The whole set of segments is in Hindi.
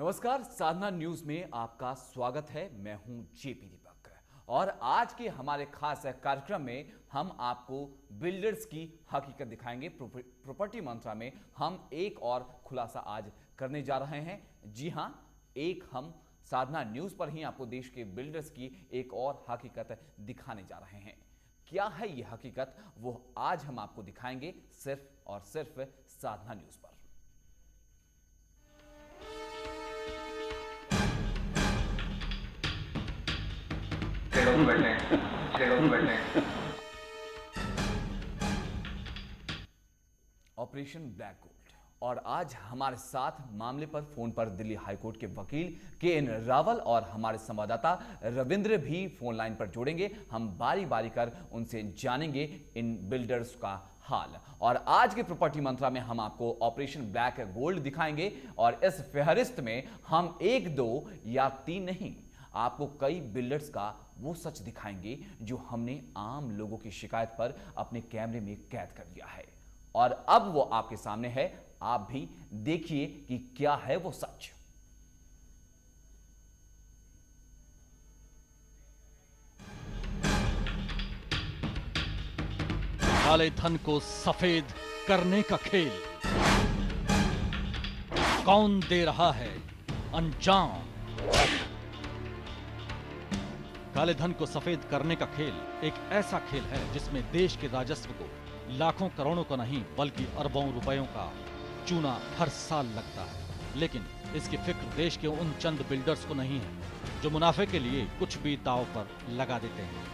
नमस्कार, साधना न्यूज में आपका स्वागत है। मैं हूं जेपी दीपक और आज के हमारे खास कार्यक्रम में हम आपको बिल्डर्स की हकीकत दिखाएंगे। प्रॉपर्टी मंत्रा में हम एक और खुलासा आज करने जा रहे हैं। जी हां, एक हम साधना न्यूज पर ही आपको देश के बिल्डर्स की एक और हकीकत दिखाने जा रहे हैं। क्या है ये हकीकत, वो आज हम आपको दिखाएंगे सिर्फ और सिर्फ साधना न्यूज पर। Operation black gold. और आज हमारे साथ मामले पर फोन पर दिल्ली हाईकोर्ट के वकील के.एन. रावल और हमारे संवाददाता रविंद्र भी फोन लाइन पर जोड़ेंगे। हम बारी बारी कर उनसे जानेंगे इन बिल्डर्स का हाल। और आज के प्रॉपर्टी मंत्रा में हम आपको ऑपरेशन ब्लैक गोल्ड दिखाएंगे और इस फहरिस्त में हम 1, 2 या 3 नहीं, आपको कई बिल्डर्स का वो सच दिखाएंगे जो हमने आम लोगों की शिकायत पर अपने कैमरे में कैद कर लिया है। और अब वो आपके सामने है, आप भी देखिए कि क्या है वो सच। काले धन को सफेद करने का खेल कौन दे रहा है अंजाम? काले धन को सफेद करने का खेल एक ऐसा खेल है जिसमें देश के राजस्व को लाखों करोड़ों का नहीं बल्कि अरबों रुपयों का चूना हर साल लगता है। लेकिन इसकी फिक्र देश के उन चंद बिल्डर्स को नहीं है जो मुनाफे के लिए कुछ भी दांव पर लगा देते हैं,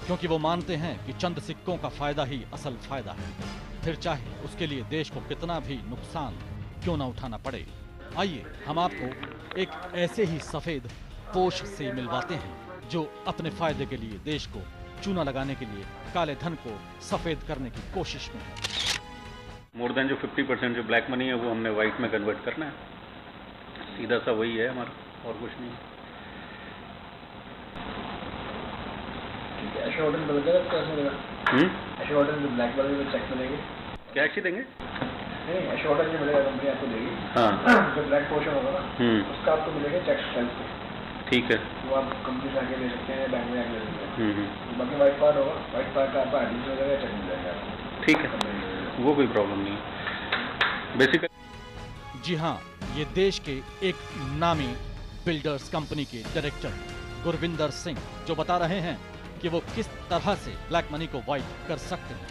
क्योंकि वो मानते हैं कि चंद सिक्कों का फायदा ही असल फायदा है, फिर चाहे उसके लिए देश को कितना भी नुकसान क्यों ना उठाना पड़े। आइए हम आपको एक ऐसे ही सफेद पोश से मिलवाते हैं जो अपने फायदे के लिए देश को चूना लगाने के लिए काले धन को सफेद करने की कोशिश में है। मोर देन जो 50% जो ब्लैक मनी है वो हमने वाइट में कन्वर्ट करना है। सीधा सा वही है हमारा, और कुछ नहीं। एश्योरेंस मिल जाएगा, कैसे मिलेगा? एश्योरेंस जो ब्लैक वाले में चेक मिलेंगे, क्या एक्सी देंगे? नहीं, एश्योरेंस जो मिलेगा कंपनी आपको देगी। हाँ, जो ब्लैक पोर्शन होगा ना, उसका आपको मिलेगा चेक सेल्स। ठीक है, वो आप कंपनी से आके ले सकते हैं, बैंक में आके ले सकते हैं। बाकी वाइट पार्ट होगा, वाइट पार्ट का आपका आईडी मिल जाएगा, चेक मिल जाएगा आपको। ठीक है, वो कोई प्रॉब्लम नहीं बेसिकली। जी हाँ, ये देश के एक नामी बिल्डर्स कंपनी के डायरेक्टर गुरविंदर सिंह जो बता रहे हैं कि वो किस तरह से ब्लैक मनी को वाइट कर सकते हैं।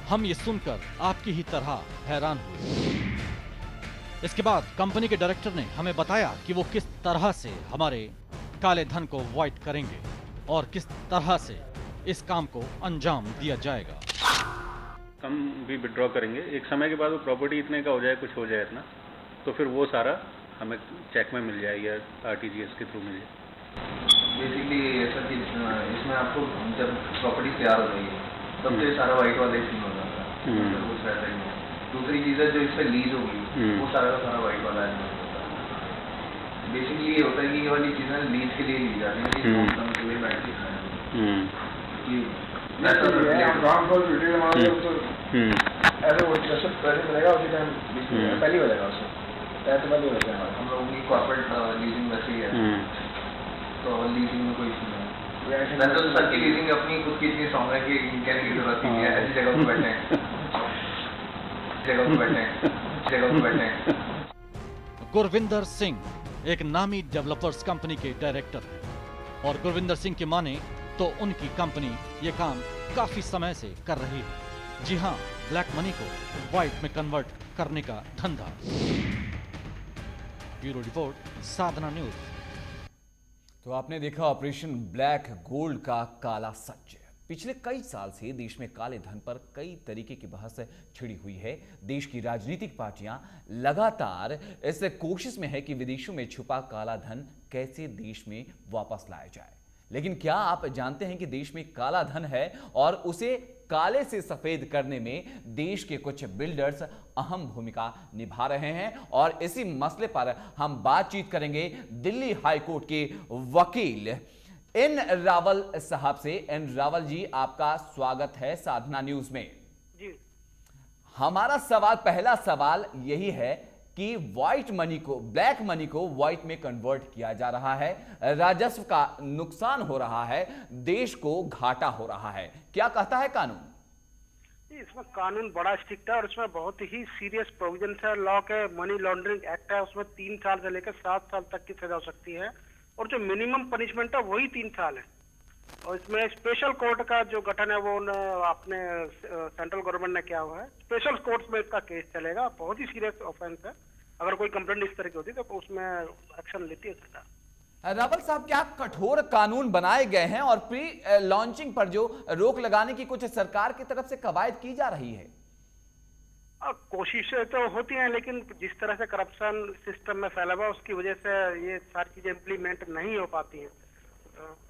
हम ये सुनकर आपकी ही तरह हैरान हुए। इसके बाद कंपनी के डायरेक्टर ने हमें बताया कि वो किस तरह से हमारे काले धन को वाइट करेंगे और किस तरह से इस काम को अंजाम दिया जाएगा। हम भी विड्रॉ करेंगे, एक समय के बाद वो प्रॉपर्टी इतने का हो जाए, कुछ हो जाए इतना, तो फिर वो सारा हमें चेक में मिल जाएगी या आरटीजीएस के थ्रू मिल जाए। बेसिकली ऐसा कि इसमें आपको जब प्रॉपर्टी तैयार हो जाएगी तब तो ये सारा वाइट वाला ही सीन हो जाता है, कुछ रहता ही नहीं। दूसरी चीज़ है जो इस पर लीज होगी वो सारा का सारा वाइट वाला है। बेसिकली ये होता है कि ये वाली चीज़ें लीज के लिए ली जाती है, के लिए बैठ के ऐसे वो जैसे पहले मिलेगा उसी टाइम पहले हो जाएगा, उससे पहले तो पहले हो जाएगा। हम लोगों की कॉर्पोरेट लीजिंग वैसे ही है, तो लीजिंग में कोई इशू नहीं है। तो सबकी लीजिंग अपनी खुद की इतनी स्ट्रॉन्ग है कि कहने की जरूरत नहीं है, ऐसी जगह पर बैठे हैं, गुरविंदर सिंह एक नामी डेवलपर्स कंपनी के डायरेक्टर हैं और गुरविंदर सिंह की माने तो उनकी कंपनी ये काम काफी समय से कर रही है। जी हाँ, ब्लैक मनी को व्हाइट में कन्वर्ट करने का धंधा। ब्यूरो रिपोर्ट, साधना न्यूज। तो आपने देखा ऑपरेशन ब्लैक गोल्ड का काला सच। पिछले कई साल से देश में काले धन पर कई तरीके की बहस छिड़ी हुई है। देश की राजनीतिक पार्टियां लगातार इस कोशिश में है कि विदेशों में छुपा काला धन कैसे देश में वापस लाया जाए। लेकिन क्या आप जानते हैं कि देश में काला धन है और उसे काले से सफेद करने में देश के कुछ बिल्डर्स अहम भूमिका निभा रहे हैं। और इसी मसले पर हम बातचीत करेंगे दिल्ली हाईकोर्ट के वकील एन. रावल साहब से। एन. रावल जी, आपका स्वागत है साधना न्यूज में। जी। हमारा सवाल, पहला सवाल यही है कि व्हाइट मनी को, ब्लैक मनी को व्हाइट में कन्वर्ट किया जा रहा है, राजस्व का नुकसान हो रहा है, देश को घाटा हो रहा है। क्या कहता है कानून? इसमें कानून बड़ा स्ट्रिक्ट है और इसमें बहुत ही सीरियस प्रोविजन है। लॉ के मनी लॉन्ड्रिंग एक्ट है, उसमें 3 साल से लेकर 7 साल तक की सजा हो सकती है और जो मिनिमम पनिशमेंट है वही 3 साल है। और इसमें स्पेशल कोर्ट का जो गठन है वो अपने सेंट्रल गवर्नमेंट ने किया हुआ है। स्पेशल कोर्ट्स में इसका केस चलेगा। बहुत ही सीरियस ऑफेंस है। अगर कोई कंप्लेंट इस तरह की होती है तो उसमें एक्शन लेती है सरकार। रावल साहब, क्या कठोर कानून बनाए गए हैं और प्री लॉन्चिंग पर जो रोक लगाने की कुछ सरकार की तरफ से कवायद की जा रही है? कोशिशें तो होती हैं, लेकिन जिस तरह से करप्शन सिस्टम में फैला हुआ उसकी वजह से ये सारी चीजें इम्प्लीमेंट नहीं हो पाती हैं।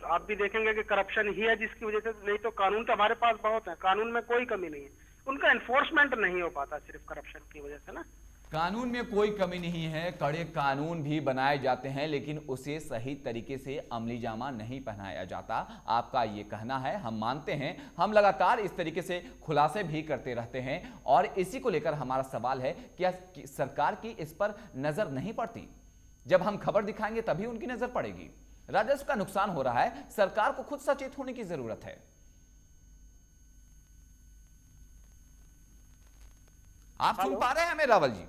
आप भी देखेंगे कि करप्शन ही है जिसकी वजह से, नहीं तो कानून तो हमारे पास बहुत है, कानून में कोई कमी नहीं है, उनका एनफोर्समेंट नहीं हो पाता सिर्फ करप्शन की वजह से ना। कानून में कोई कमी नहीं है, कड़े कानून भी बनाए जाते हैं, लेकिन उसे सही तरीके से अमली जामा नहीं पहनाया जाता। आपका ये कहना है, हम मानते हैं, हम लगातार इस तरीके से खुलासे भी करते रहते हैं और इसी को लेकर हमारा सवाल है कि सरकार की इस पर नजर नहीं पड़ती। जब हम खबर दिखाएंगे तभी उनकी नजर पड़ेगी। राजस्व का नुकसान हो रहा है, सरकार को खुद सचेत होने की जरूरत है। आप सुन पा रहे हैं हमें रावल जी?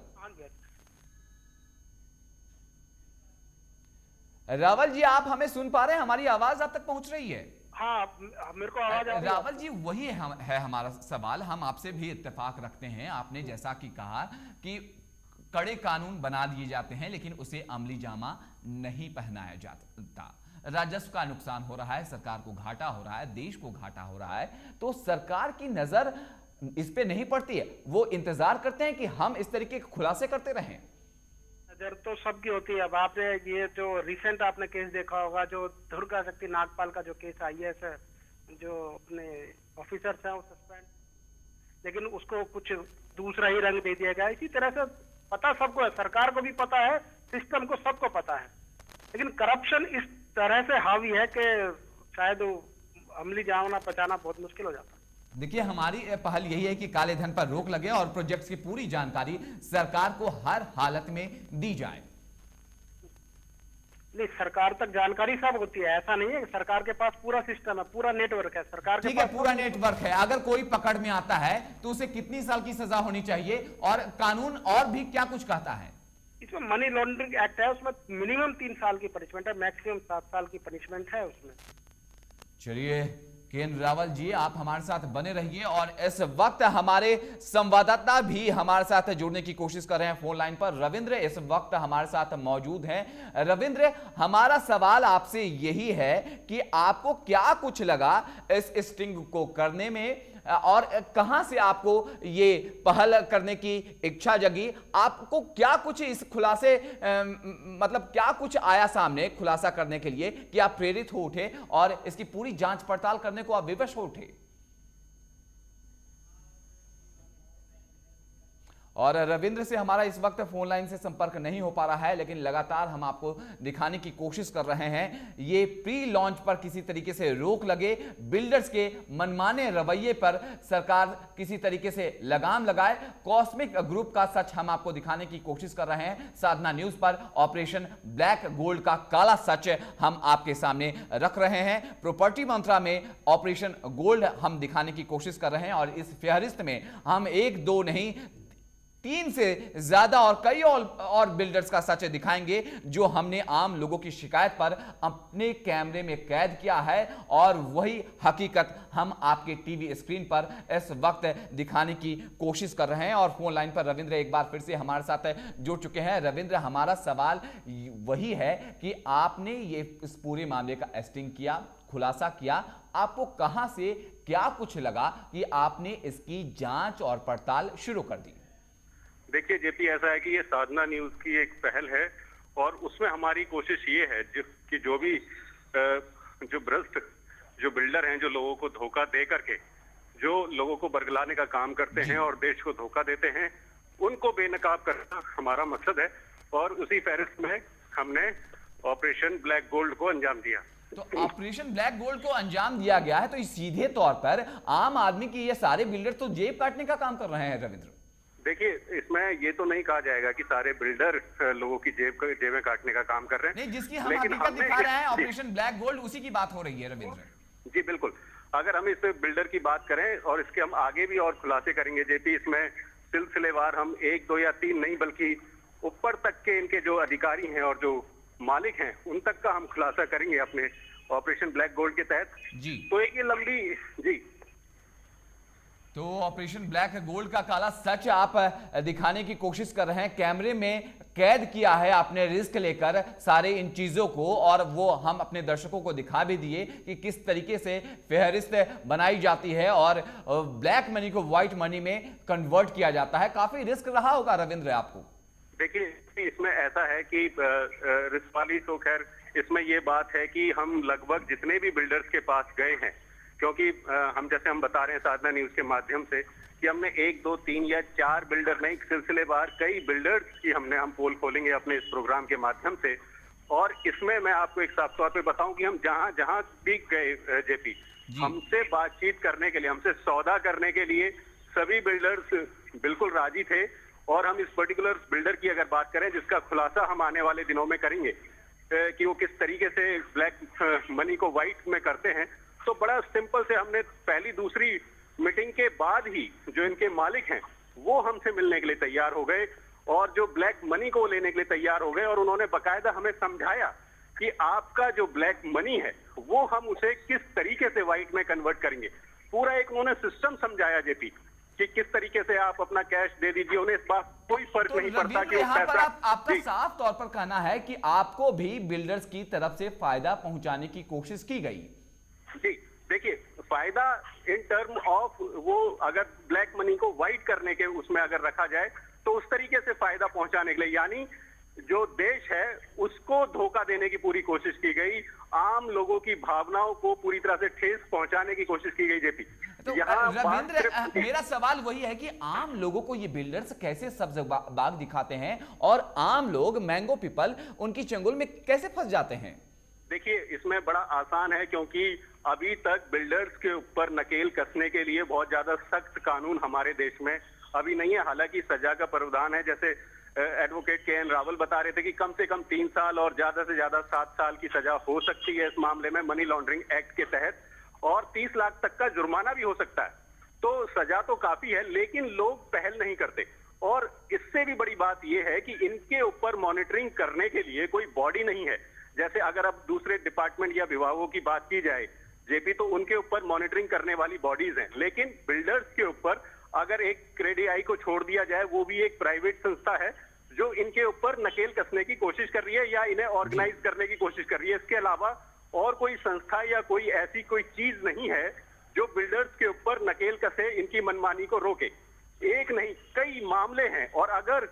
रावल जी, आप हमें सुन पा रहे हैं? हमारी आवाज आप तक पहुंच रही है? हाँ, मेरे को आवाज आ रही है। रावल जी, वही है हमारा सवाल। हम आपसे भी इत्तेफाक रखते हैं। आपने जैसा कि कहा कि कड़े कानून बना दिए जाते हैं लेकिन उसे अमली जामा नहीं पहनाया जाता। राजस्व का नुकसान हो रहा है, सरकार को घाटा हो रहा है, देश को घाटा हो रहा है, तो सरकार की नजर इस पे नहीं पड़ती है। वो इंतजार करते हैं कि हम इस तरीके के खुलासे करते रहें। नजर तो सबकी होती है। अब आपने ये जो रिसेंट आपने केस देखा होगा, जो दुर्गा शक्ति नागपाल का जो केस IAS है, जो अपने ऑफिसर्स हैं वो सस्पेंड, लेकिन उसको कुछ दूसरा ही रंग दे दिया गया। इसी तरह से पता सबको है, सरकार को भी पता है, सिस्टम को सबको पता है, लेकिन करप्शन इस तरह से हावी है कि शायद अमली जामा पहचाना बहुत मुश्किल हो जाता है। देखिए, हमारी पहल यही है कि काले धन पर रोक लगे और प्रोजेक्ट्स की पूरी जानकारी सरकार को हर हालत में दी जाए। नहीं, सरकार तक जानकारी सब होती है, ऐसा नहीं है। सरकार के पास पूरा सिस्टम है, पूरा नेटवर्क है सरकार के पास। पूरा नेटवर्क है। अगर कोई पकड़ में आता है तो उसे कितनी साल की सजा होनी चाहिए और कानून और भी क्या कुछ कहता है? इसमें मनी लॉन्ड्रिंग एक्ट है, उसमें मिनिमम 3 साल की पनिशमेंट है, मैक्सिमम 7 साल की पनिशमेंट है उसमें। चलिए केन रावल जी, आप हमारे साथ बने रहिए और इस वक्त हमारे संवाददाता भी हमारे साथ जुड़ने की कोशिश कर रहे हैं फोन लाइन पर। रविंद्र इस वक्त हमारे साथ मौजूद हैं। रविंद्र, हमारा सवाल आपसे यही है कि आपको क्या कुछ लगा इस स्टिंग को करने में और कहां से आपको ये पहल करने की इच्छा जगी? आपको क्या कुछ इस खुलासे मतलब क्या कुछ आया सामने खुलासा करने के लिए कि आप प्रेरित हो उठे और इसकी पूरी जांच पड़ताल करने को आप विवश हो उठे? और रविंद्र से हमारा इस वक्त फोन लाइन से संपर्क नहीं हो पा रहा है, लेकिन लगातार हम आपको दिखाने की कोशिश कर रहे हैं ये प्री लॉन्च पर किसी तरीके से रोक लगे, बिल्डर्स के मनमाने रवैये पर सरकार किसी तरीके से लगाम लगाए। कॉस्मिक ग्रुप का सच हम आपको दिखाने की कोशिश कर रहे हैं। साधना न्यूज पर ऑपरेशन ब्लैक गोल्ड का काला सच हम आपके सामने रख रहे हैं। प्रॉपर्टी मंत्रा में ऑपरेशन गोल्ड हम दिखाने की कोशिश कर रहे हैं और इस फहरिस्त में हम 1 2 नहीं 3 से ज्यादा और कई और बिल्डर्स का सच दिखाएंगे जो हमने आम लोगों की शिकायत पर अपने कैमरे में कैद किया है और वही हकीकत हम आपके टीवी स्क्रीन पर इस वक्त दिखाने की कोशिश कर रहे हैं। और फोन लाइन पर रविंद्र एक बार फिर से हमारे साथ जुड़ चुके हैं। रविंद्र, हमारा सवाल वही है कि आपने ये इस पूरे मामले का एस्टिंग किया, खुलासा किया, आपको कहां से क्या कुछ लगा कि आपने इसकी जांच और पड़ताल शुरू कर दी? देखिए जेपी, ऐसा है कि ये साधना न्यूज की एक पहल है और उसमें हमारी कोशिश ये है कि जो भी जो भ्रष्ट जो बिल्डर हैं, जो लोगों को धोखा दे करके जो लोगों को बरगलाने का काम करते हैं और देश को धोखा देते हैं, उनको बेनकाब करना हमारा मकसद है और उसी फहरिस्त में हमने ऑपरेशन ब्लैक गोल्ड को अंजाम दिया। तो ऑपरेशन ब्लैक गोल्ड को अंजाम दिया गया है तो सीधे तौर पर आम आदमी की ये सारे बिल्डर तो जेब काटने का काम कर रहे हैं रविंद्र। देखिए, इसमें ये तो नहीं कहा जाएगा कि सारे बिल्डर लोगों की जेबें काटने का काम कर रहे हैं। नहीं, जिसकी हम लेकिन हकीकत हमने दिखा रहे हैं जी, ऑपरेशन ब्लैक गोल्ड, उसी की बात हो रही है रविंद्र। जी बिल्कुल। अगर हम इस बिल्डर की बात करें और इसके हम आगे भी और खुलासे करेंगे जेपी, इसमें सिलसिलेवार हम 1, 2 या 3 नहीं बल्कि ऊपर तक के इनके जो अधिकारी हैं और जो मालिक हैं उन तक का हम खुलासा करेंगे अपने ऑपरेशन ब्लैक गोल्ड के तहत। जी, तो एक ये लंबी जी तो ऑपरेशन ब्लैक गोल्ड का काला सच आप दिखाने की कोशिश कर रहे हैं, कैमरे में कैद किया है आपने रिस्क लेकर सारे इन चीजों को, और वो हम अपने दर्शकों को दिखा भी दिए कि किस तरीके से फेहरिस्त बनाई जाती है और ब्लैक मनी को व्हाइट मनी में कन्वर्ट किया जाता है। काफी रिस्क रहा होगा रविंद्र आपको। देखिए, इसमें ऐसा है कि रिस्क वाली तो खैर इसमें ये बात है कि हम लगभग जितने भी बिल्डर्स के पास गए हैं, क्योंकि हम जैसे हम बता रहे हैं साधना न्यूज के माध्यम से कि हमने 1, 2, 3 या 4 बिल्डर नहीं, सिलसिलेवार कई बिल्डर्स की हम पोल खोलेंगे अपने इस प्रोग्राम के माध्यम से। और इसमें मैं आपको एक साफ तौर पे बताऊं कि हम जहां जहां भी गए जेपी, हमसे बातचीत करने के लिए, हमसे सौदा करने के लिए सभी बिल्डर्स बिल्कुल राजी थे। और हम इस पर्टिकुलर बिल्डर की अगर बात करें जिसका खुलासा हम आने वाले दिनों में करेंगे कि वो किस तरीके से ब्लैक मनी को व्हाइट में करते हैं, तो बड़ा सिंपल से हमने पहली दूसरी मीटिंग के बाद ही जो इनके मालिक हैं वो हमसे मिलने के लिए तैयार हो गए और जो ब्लैक मनी को लेने के लिए तैयार हो गए। और उन्होंने बकायदा हमें समझाया कि आपका जो ब्लैक मनी है वो हम उसे किस तरीके से व्हाइट में कन्वर्ट करेंगे। पूरा एक उन्होंने सिस्टम समझाया जेपी कि किस तरीके से आप अपना कैश दे दीजिए, उन्हें इस बात कोई फर्क तो नहीं पड़ता कि वो यहाँ पर पैसा। आपका साफ तौर पर कहना है कि आपको भी बिल्डर्स की तरफ से फायदा पहुंचाने की कोशिश की गई। जी देखिए, फायदा इन टर्म ऑफ वो अगर ब्लैक मनी को व्हाइट करने के उसमें अगर रखा जाए तो उस तरीके से फायदा पहुंचाने के लिए, यानी जो देश है उसको धोखा देने की पूरी कोशिश की गई, आम लोगों की भावनाओं को पूरी तरह से ठेस पहुंचाने की कोशिश की गई जेपी। तो रविंद्र, मेरा सवाल वही है कि आम लोगों को ये बिल्डर्स कैसे सब्ज बाग दिखाते हैं और आम लोग मैंगो पीपल उनकी चंगुल में कैसे फंस जाते हैं? देखिए, इसमें बड़ा आसान है क्योंकि अभी तक बिल्डर्स के ऊपर नकेल कसने के लिए बहुत ज्यादा सख्त कानून हमारे देश में अभी नहीं है। हालांकि सजा का प्रावधान है, जैसे एडवोकेट के एन रावल बता रहे थे कि कम से कम 3 साल और ज्यादा से ज्यादा 7 साल की सजा हो सकती है इस मामले में मनी लॉन्ड्रिंग एक्ट के तहत, और 30 लाख तक का जुर्माना भी हो सकता है। तो सजा तो काफी है, लेकिन लोग पहल नहीं करते। और इससे भी बड़ी बात यह है कि इनके ऊपर मॉनिटरिंग करने के लिए कोई बॉडी नहीं है। जैसे अगर अब दूसरे डिपार्टमेंट या विभागों की बात की जाए जेपी, तो उनके ऊपर मॉनिटरिंग करने वाली बॉडीज हैं, लेकिन बिल्डर्स के ऊपर अगर एक क्रेडिआई को छोड़ दिया जाए, वो भी एक प्राइवेट संस्था है जो इनके ऊपर नकेल कसने की कोशिश कर रही है या इन्हें ऑर्गेनाइज करने की कोशिश कर रही है। इसके अलावा और कोई संस्था या कोई ऐसी कोई चीज नहीं है जो बिल्डर्स के ऊपर नकेल कसे, इनकी मनमानी को रोके। एक नहीं, कई मामले हैं। और अगर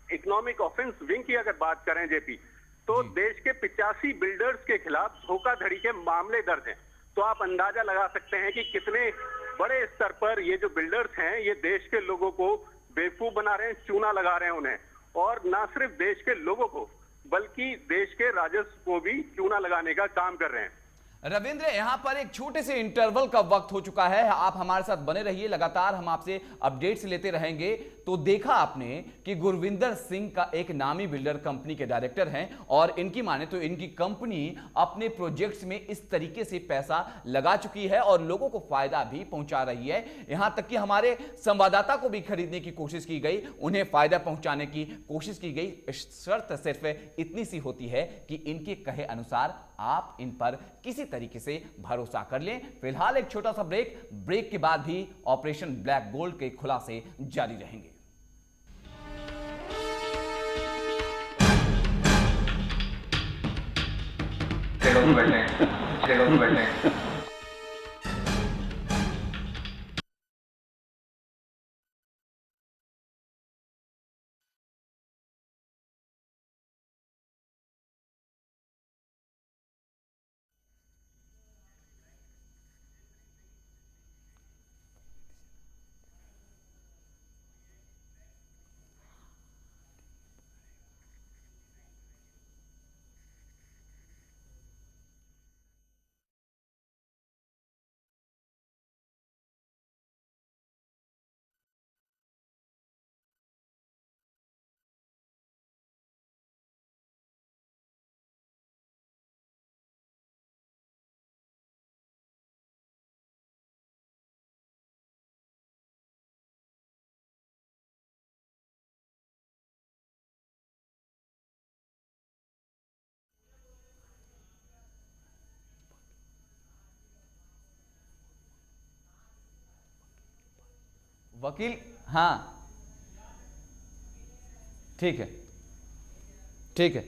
इकोनॉमिक ऑफेंस विंग की अगर बात करें जेपी, तो देश के 85 बिल्डर्स के खिलाफ धोखाधड़ी के मामले दर्ज हैं। तो आप अंदाजा लगा सकते हैं कि कितने बड़े स्तर पर ये जो बिल्डर्स हैं ये देश के लोगों को बेवकूफ बना रहे हैं, चूना लगा रहे हैं उन्हें, और ना सिर्फ देश के लोगों को बल्कि देश के राजस्व को भी चूना लगाने का काम कर रहे हैं। रविंद्र, यहां पर एक छोटे से इंटरवल का वक्त हो चुका है, आप हमारे साथ बने रहिए, लगातार हम आपसे अपडेट्स लेते रहेंगे। तो देखा आपने कि गुरविंदर सिंह का एक नामी बिल्डर कंपनी के डायरेक्टर हैं और इनकी माने तो इनकी कंपनी अपने प्रोजेक्ट्स में इस तरीके से पैसा लगा चुकी है और लोगों को फायदा भी पहुंचा रही है। यहां तक कि हमारे संवाददाता को भी खरीदने की कोशिश की गई, उन्हें फायदा पहुंचाने की कोशिश की गई। शर्त सिर्फ इतनी सी होती है कि इनके कहे अनुसार आप इन पर किसी तरीके से भरोसा कर लें। फिलहाल एक छोटा सा ब्रेक के बाद भी ऑपरेशन ब्लैक गोल्ड के खुलासे जारी रहेंगे। बैठे वकील, हाँ ठीक है, ठीक है।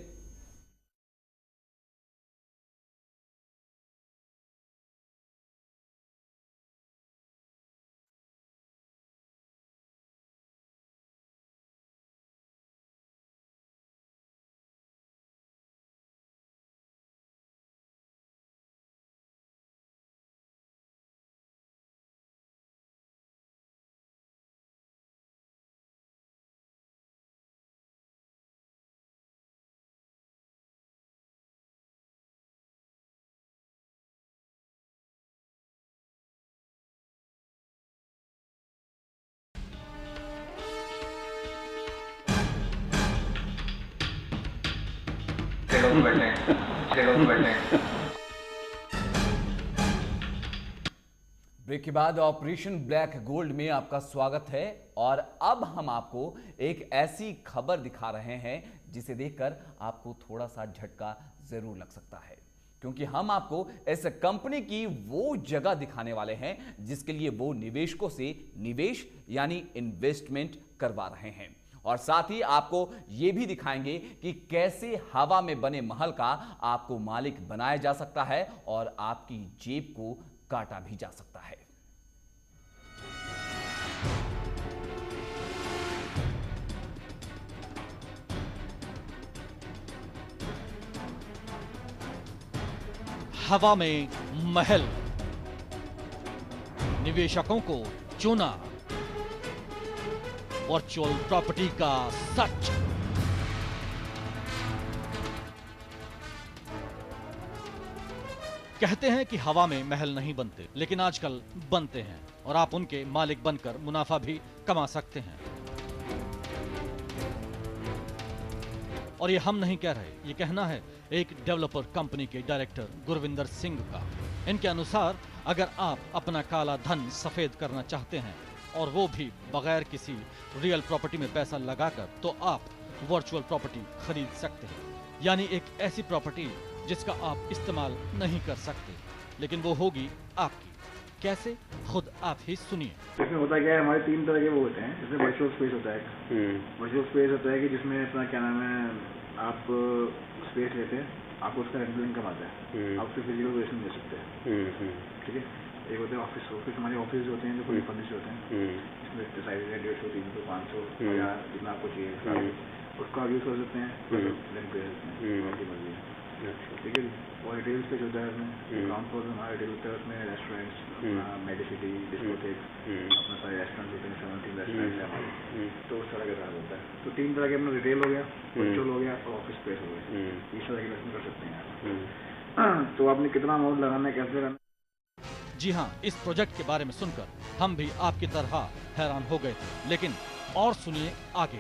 ब्रेक के बाद ऑपरेशन ब्लैक गोल्ड में आपका स्वागत है। और अब हम आपको एक ऐसी खबर दिखा रहे हैं जिसे देखकर आपको थोड़ा सा झटका जरूर लग सकता है, क्योंकि हम आपको इस कंपनी की वो जगह दिखाने वाले हैं जिसके लिए वो निवेशकों से निवेश यानी इन्वेस्टमेंट करवा रहे हैं। और साथ ही आपको यह भी दिखाएंगे कि कैसे हवा में बने महल का आपको मालिक बनाया जा सकता है और आपकी जेब को काटा भी जा सकता है। हवा में महल, निवेशकों को चुना, वर्चुअल प्रॉपर्टी का सच। कहते हैं कि हवा में महल नहीं बनते, लेकिन आजकल बनते हैं और आप उनके मालिक बनकर मुनाफा भी कमा सकते हैं। और ये हम नहीं कह रहे, ये कहना है एक डेवलपर कंपनी के डायरेक्टर गुरविंदर सिंह का। इनके अनुसार अगर आप अपना काला धन सफेद करना चाहते हैं और वो भी बगैर किसी रियल प्रॉपर्टी में पैसा लगाकर, तो आप वर्चुअल प्रॉपर्टी खरीद सकते हैं, यानी एक ऐसी प्रॉपर्टी जिसका आप इस्तेमाल नहीं कर सकते, लेकिन वो होगी आपकी। कैसे, खुद आप ही सुनिए। इसमें होता क्या है, हमारे 3 तरह के वो होते हैं। जिसमें वर्चुअल स्पेस होता है। वर्चुअल स्पेस होता है कि जिसमें अपना क्या नाम है, आप स्पेस लेते हैं, आपको उसका रेंटल इनकम आता है, आप उससे फिजिकल वेरिएशन दे सकते हैं। ठीक है। एक होता है ऑफिस हमारे ऑफिस होते हैं जो पूरे फर्निश होते हैं, इसमें साइज है 150, 300, 500 या जितना आपको चाहिए उसका यूज कर सकते हैं, रेंट पे सकते हैं, आपकी मर्जी है। ठीक है। और रिटेल स्पेस होता है उसमें, ग्राउंड फ्लोर में हमारा रिटेल होता है, उसमें रेस्टोरेंट्स, मेडिसिटी, डिस्कोटेक्स, अपना सारे रेस्टोरेंट होते हैं, 17 रेस्टोरेंट्स है हमारे, तो उस तरह का काम होता है। तो 3 तरह के अपना रिटेल हो गया, वर्चुअल हो गया और ऑफिस स्पेस हो गया। इस तरह की इन्वेस्टमेंट कर सकते हैं। तो आपने कितना अमाउंट लगाना है, कैसे करना। जी हाँ, इस प्रोजेक्ट के बारे में सुनकर हम भी आपकी तरह हैरान हो गए थे, लेकिन और सुनिए आगे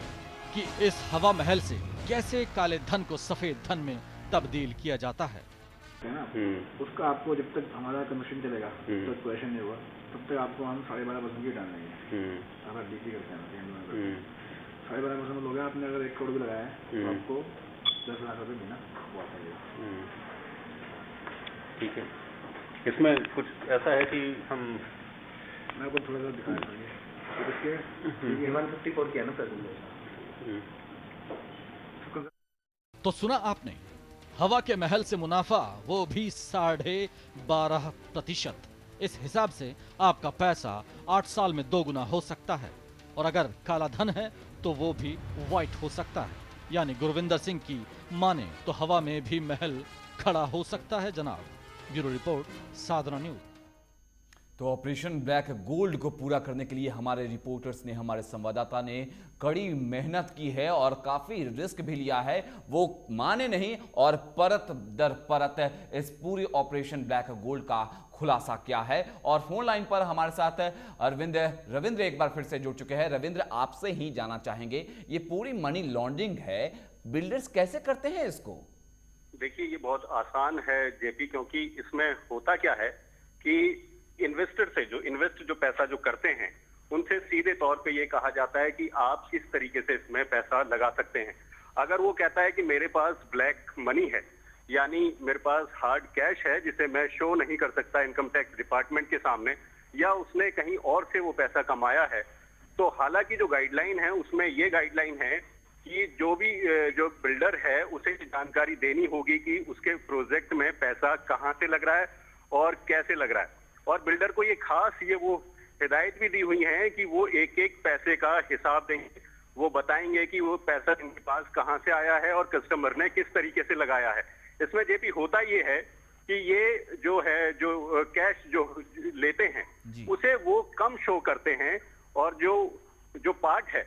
कि इस हवा महल से कैसे काले धन को सफेद धन में तब्दील किया जाता है ना। उसका आपको जब तक हमारा कमीशन चलेगा, तब तक क्वेश्चन नहीं हुआ, तब तक आपको हम 12.5% की डाल देंगे। अगर डीपी करते हैं 12.5% लोग, आपने अगर 1 करोड़ भी लगाया है तो आपको 10 लाख रुपए महीना वो आता है। ठीक है। इसमें कुछ ऐसा है कि हम, मैं आपको थोड़ा सा दिखा देंगे इसके 154 किया ना सर। तो सुना आपने, हवा के महल से मुनाफा वो भी 12.5%। इस हिसाब से आपका पैसा 8 साल में 2 गुना हो सकता है। और अगर काला धन है तो वो भी व्हाइट हो सकता है, यानी गुरविंदर सिंह की माने तो हवा में भी महल खड़ा हो सकता है जनाब। ब्यूरो रिपोर्ट, साधना न्यूज। तो ऑपरेशन ब्लैक गोल्ड को पूरा करने के लिए हमारे रिपोर्टर्स ने, हमारे संवाददाता ने कड़ी मेहनत की है और काफी रिस्क भी लिया है। वो माने नहीं और परत दर परत इस पूरी ऑपरेशन ब्लैक गोल्ड का खुलासा किया है। और फोन लाइन पर हमारे साथ रविंद्र एक बार फिर से जुड़ चुके हैं। रविंद्र, आपसे ही जानना चाहेंगे, ये पूरी मनी लॉन्ड्रिंग है, बिल्डर्स कैसे करते हैं इसको? देखिए, ये बहुत आसान है जेपी, क्योंकि इसमें होता क्या है कि इन्वेस्टर से जो पैसा जो करते हैं, उनसे सीधे तौर पे ये कहा जाता है कि आप किस तरीके से इसमें पैसा लगा सकते हैं। अगर वो कहता है कि मेरे पास ब्लैक मनी है, यानी मेरे पास हार्ड कैश है जिसे मैं शो नहीं कर सकता इनकम टैक्स डिपार्टमेंट के सामने, या उसने कहीं और से वो पैसा कमाया है, तो हालांकि जो गाइडलाइन है उसमें ये गाइडलाइन है कि जो भी जो बिल्डर है उसे जानकारी देनी होगी कि उसके प्रोजेक्ट में पैसा कहां से लग रहा है और कैसे लग रहा है। और बिल्डर को ये खास वो हिदायत भी दी हुई है कि वो एक एक पैसे का हिसाब देंगे, वो बताएंगे कि वो पैसा इनके पास कहां से आया है और कस्टमर ने किस तरीके से लगाया है। इसमें जेपी होता ये है कि ये जो है जो कैश जो लेते हैं उसे वो कम शो करते हैं, और जो पार्ट है,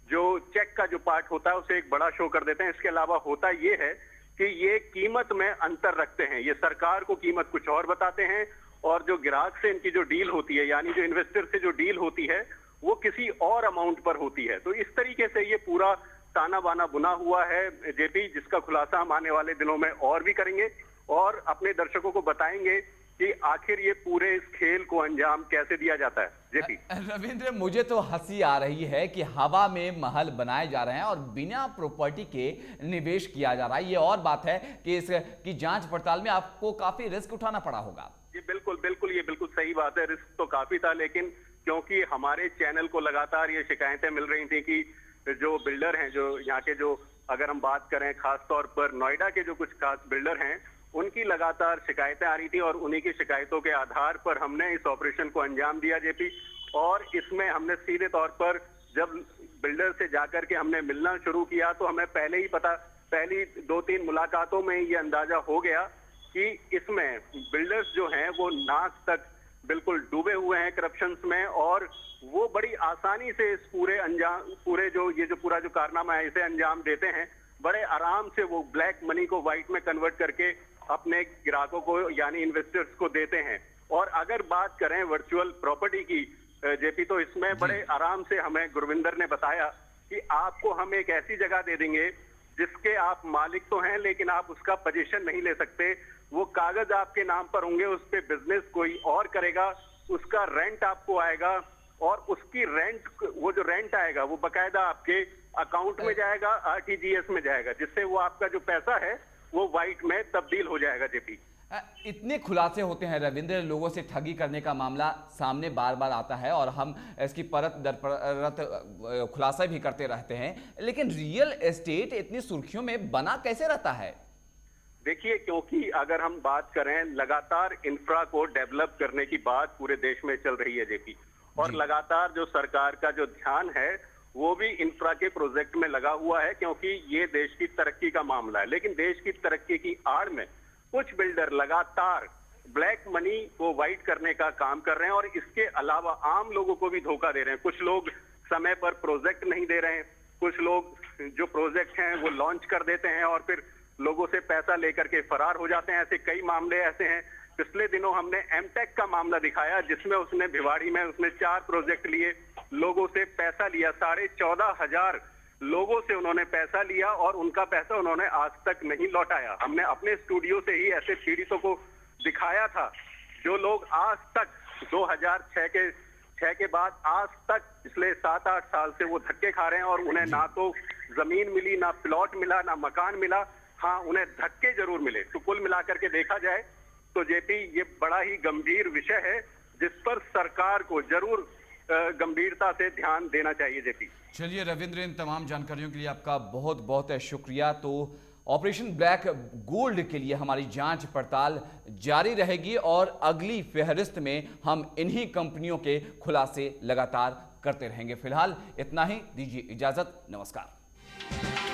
जो चेक का जो पार्ट होता है उसे एक बड़ा शो कर देते हैं। इसके अलावा होता ये है कि ये कीमत में अंतर रखते हैं, ये सरकार को कीमत कुछ और बताते हैं, और जो ग्राहक से इनकी जो डील होती है, यानी जो इन्वेस्टर से जो डील होती है, वो किसी और अमाउंट पर होती है। तो इस तरीके से ये पूरा ताना बाना बुना हुआ है जेपी, जिसका खुलासा हम आने वाले दिनों में और भी करेंगे और अपने दर्शकों को बताएंगे कि आखिर ये पूरे इस खेल को अंजाम कैसे दिया जाता है। जेपी रविंद्र, मुझे तो हंसी आ रही है कि हवा में महल बनाए जा रहे हैं और बिना प्रॉपर्टी के निवेश किया जा रहा है। ये और बात है कि इसकी जांच पड़ताल में आपको काफी रिस्क उठाना पड़ा होगा। ये बिल्कुल सही बात है, रिस्क तो काफी था, लेकिन क्योंकि हमारे चैनल को लगातार ये शिकायतें मिल रही थी कि जो बिल्डर हैं, जो यहाँ के, जो अगर हम बात करें खास तौर पर नोएडा के जो कुछ खास बिल्डर हैं, उनकी लगातार शिकायतें आ रही थी और उन्हीं की शिकायतों के आधार पर हमने इस ऑपरेशन को अंजाम दिया जेपी। और इसमें हमने सीधे तौर पर जब बिल्डर से जाकर के हमने मिलना शुरू किया तो हमें पहले ही पता, पहली 2-3 मुलाकातों में ये अंदाजा हो गया कि इसमें बिल्डर्स जो हैं वो नाक तक बिल्कुल डूबे हुए हैं करप्शंस में, और वो बड़ी आसानी से इस पूरा जो कारनामा है इसे अंजाम देते हैं। बड़े आराम से वो ब्लैक मनी को व्हाइट में कन्वर्ट करके अपने ग्राहकों को यानी इन्वेस्टर्स को देते हैं। और अगर बात करें वर्चुअल प्रॉपर्टी की जेपी, तो इसमें बड़े आराम से हमें गुरविंदर ने बताया कि आपको हम एक ऐसी जगह दे देंगे जिसके आप मालिक तो हैं लेकिन आप उसका पोजीशन नहीं ले सकते। वो कागज आपके नाम पर होंगे, उस पे बिजनेस कोई और करेगा, उसका रेंट आपको आएगा, और उसकी रेंट, वो जो रेंट आएगा वो बकायदा आपके अकाउंट में जाएगा, आरटीजीएस में जाएगा, जिससे वो आपका जो पैसा है वो व्हाइट में तब्दील हो जाएगा जेपी। इतने खुलासे होते हैं रविंद्र, लोगों से ठगी करने का मामला सामने बार बार आता है और हम इसकी परत दर परत खुलासा भी करते रहते हैं, लेकिन रियल एस्टेट इतनी सुर्खियों में बना कैसे रहता है? देखिए, क्योंकि अगर हम बात करें, लगातार इंफ्रा को डेवलप करने की बात पूरे देश में चल रही है जेपी, और लगातार जो सरकार का जो ध्यान है वो भी इंफ्रा के प्रोजेक्ट में लगा हुआ है, क्योंकि ये देश की तरक्की का मामला है। लेकिन देश की तरक्की की आड़ में कुछ बिल्डर लगातार ब्लैक मनी को व्हाइट करने का काम कर रहे हैं, और इसके अलावा आम लोगों को भी धोखा दे रहे हैं। कुछ लोग समय पर प्रोजेक्ट नहीं दे रहे हैं, कुछ लोग जो प्रोजेक्ट हैं वो लॉन्च कर देते हैं और फिर लोगों से पैसा लेकर के फरार हो जाते हैं। ऐसे कई मामले ऐसे हैं। पिछले दिनों हमने एमटेक का मामला दिखाया, जिसमें उसने भिवाड़ी में उसने 4 प्रोजेक्ट लिए, लोगों से पैसा लिया, 14,500 लोगों से उन्होंने पैसा लिया और उनका पैसा उन्होंने आज तक नहीं लौटाया। हमने अपने स्टूडियो से ही ऐसे पीड़ितों को दिखाया था, जो लोग आज तक 2006 के बाद आज तक पिछले 7-8 साल से वो धक्के खा रहे हैं, और उन्हें ना तो जमीन मिली, ना प्लॉट मिला, ना मकान मिला। हाँ, उन्हें धक्के जरूर मिले। तो कुल मिलाकर के देखा जाए तो जेपी, ये बड़ा ही गंभीर विषय है जिस पर सरकार को जरूर गंभीरता से ध्यान देना चाहिए जेपी। चलिए रविंद्र, इन तमाम जानकारियों के लिए आपका बहुत बहुत शुक्रिया। तो ऑपरेशन ब्लैक गोल्ड के लिए हमारी जांच पड़ताल जारी रहेगी और अगली फहरिस्त में हम इन्हीं कंपनियों के खुलासे लगातार करते रहेंगे। फिलहाल इतना ही, दीजिए इजाजत, नमस्कार।